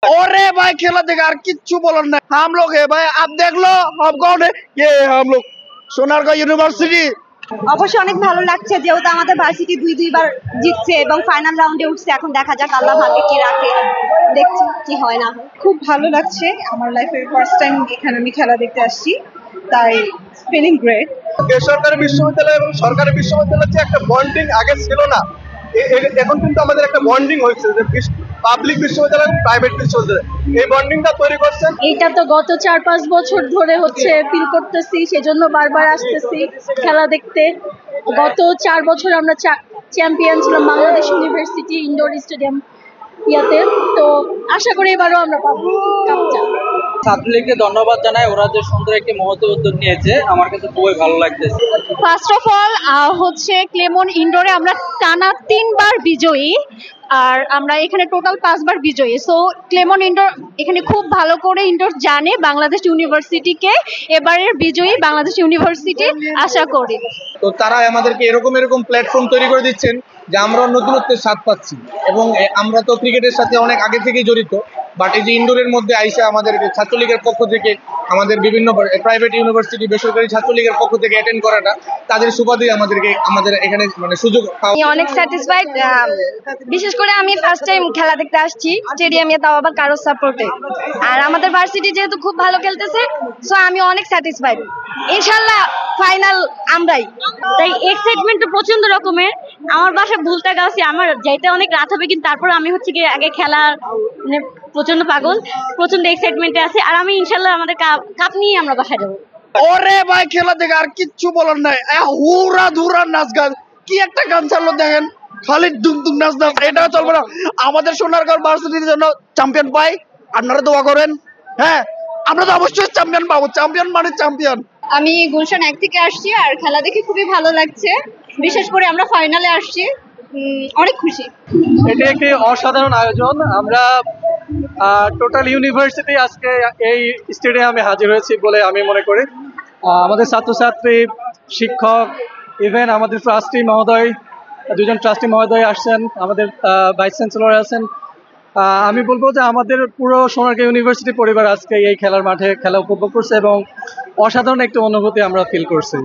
अरे भाई खेला देखा यार किच्ছু বলার নাই हम लोग है भाई आप देख लो हम कौन है ये हम लोग সোনারগাঁও ইউনিভার্সিটি অবশ্যই অনেক ভালো লাগছে যেহেতু আমাদের ভার্সিটি দুইবার জিতছে এবং ফাইনাল রাউন্ডে উঠছে। এখন দেখা যাক আল্লাহ ভাগ্যে কি রাখে, দেখছি কি হয় না হয়। খুব ভালো লাগছে, আমার লাইফের ফার্স্ট টাইম এখানে আমি খেলা দেখতে আসছি, তাই ফিলিং গ্রেট। বেসরকারি বিশ্ববিদ্যালয় এবং সরকারি বিশ্ববিদ্যালয়ের যে একটা বন্ডিং আগে ছিল না, এখন কিন্তু আমাদের একটা বন্ডিং হয়েছে যে পাবলিক বিশ্ববিদ্যালয় এবং প্রাইভেট বিশ্ববিদ্যালয় এই বন্ডিংটা তৈরি করছেন। এইটা তো গত 4-5 বছর ধরে হচ্ছে ফিল করতেছি, সেজন্য বারবার আসতেছি খেলা দেখতে। গত 4 বছর আমরা চ্যাম্পিয়ন ছিলাম বাংলাদেশ ইউনিভার্সিটি ইনডোর স্টেডিয়াম ইয়াতে, তো আশা করি এবারও আমরা পাবো কাপটা। ছাত্রলীগকে ধন্যবাদ জানাই, ওরা যে সুন্দর একটি মহৎ উদ্যোগ নিয়েছে, আমার কাছে খুবই ভালো লাগতেছে। ফার্স্ট অফ অল হচ্ছে ক্লেমন ইনডোরে আমরা টানা 3 বার বিজয়ী, আর আমরা এখানে টোটাল 5 বার বিজয়ী। সো ক্লেমন ইনডোর এখানে খুব ভালো করে ইনডোর জানে বাংলাদেশ ইউনিভার্সিটিকে, এবারের বিজয়ী বাংলাদেশ ইউনিভার্সিটি আশা করি। তো তারা আমাদেরকে এরকম প্ল্যাটফর্ম তৈরি করে দিচ্ছেন যে আমরা নতুনত্বের স্বাদ পাচ্ছি, এবং আমরা তো ক্রিকেটের সাথে অনেক আগে থেকেই জড়িত, বাট এই যে ইনডোরের মধ্যে আইসা আমাদের ছাত্রলীগের পক্ষ থেকে আমাদের বিভিন্ন প্রাইভেট ইউনিভার্সিটি বেসরকারি ছাত্রলীগের পক্ষ থেকে অ্যাটেন্ড করাটা তাদের সুবাদে আমাদের এখানে মানে সুযোগ পাওয়া। আমি অনেক স্যাটিসফাইড, বিশেষ করে আমি ফার্স্ট টাইম খেলা দেখতে আসছি স্টেডিয়ামে, তাও আবার কারো সাপোর্টে। আর আমাদের ভার্সিটি যেহেতু খুব ভালো খেলতেছে, সো আমি অনেক স্যাটিসফাইড। ইনশাল্লাহ ফাইনাল আমরাই। তাই এক্সাইটমেন্ট তো প্রচন্ড রকমের। আমার বাসা ভুলতা গাছি, আমার যাইতে অনেক রাত হবে, কিন্তু তারপর আমি হচ্ছে কি আগে খেলা মানে প্রচন্ড পাগল, প্রচন্ড এক্সাইটমেন্টে আছি। আর আমি ইনশাল্লাহ আমাদের কাপ নিয়ে আমরা বাসায় যাবো। ওরে ভাই খেলা দেখে আর কিচ্ছু বলার নাই, হুরা ধুরা নাচ গান কি একটা গান চাললো দেখেন, খালি দুম নাচ নাচ, এটা চলবে না। আমাদের সোনারগাঁও ভার্সিটির জন্য চ্যাম্পিয়ন পাই, আপনারা দোয়া করেন। হ্যাঁ আমরা তো অবশ্যই চ্যাম্পিয়ন পাবো, চ্যাম্পিয়ন মানে চ্যাম্পিয়ন। আমি গুলশান 1 থেকে আসছি, আর খেলা দেখে খুবই ভালো লাগছে, বিশেষ করে আমরা ফাইনালে আসছি, অনেক খুশি। এটি একটি অসাধারণ আয়োজন। আমরা টোটাল ইউনিভার্সিটি আজকে এই স্টেডিয়ামে হাজির হয়েছি বলে আমি মনে করি। আমাদের ছাত্রছাত্রী, শিক্ষক, ইভেন আমাদের ট্রাস্টি মহোদয়, 2জন ট্রাস্টি মহোদয় আসছেন, আমাদের ভাইস চ্যান্সেলর আছেন। আমি বলবো যে আমাদের পুরো সোনারগাঁও ইউনিভার্সিটি পরিবার আজকে এই খেলার মাঠে খেলা উপভোগ করছে এবং অসাধারণ একটা অনুভূতি আমরা ফিল করছি।